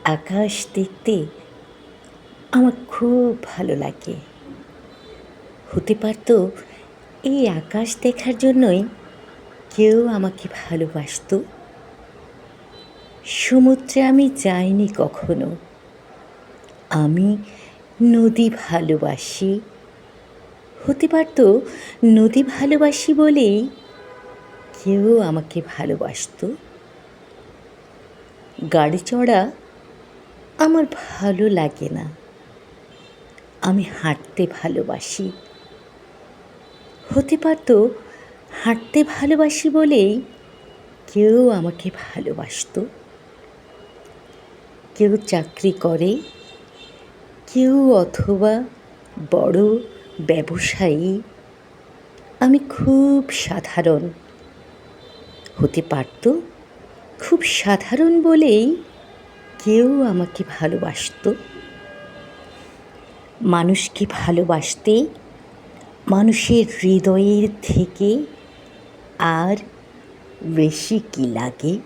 আকাশ দেখতে আমার খুব ভালো লাগে। হতে পারতো এই আকাশ দেখার জন্যই কেউ আমাকে ভালোবাসতো। সমুদ্রে আমি যাইনি কখনো, আমি নদী ভালোবাসি। হতে পারতো নদী ভালোবাসি বলেই কেউ আমাকে ভালোবাসতো। গাড়ি চড়া আমার ভালো লাগে না, আমি হাঁটতে ভালোবাসি। হতে পারতো হাঁটতে ভালোবাসি বলেই কেউ আমাকে ভালোবাসতো। কেউ চাকরি করে, কেউ অথবা বড় ব্যবসায়ী, আমি খুব সাধারণ। হতে পারতো খুব সাধারণ বলেই কেউ আমাকে ভালোবাসতো। মানুষকে ভালোবাসতে মানুষের হৃদয়ের থেকে আর বেশি কি লাগে।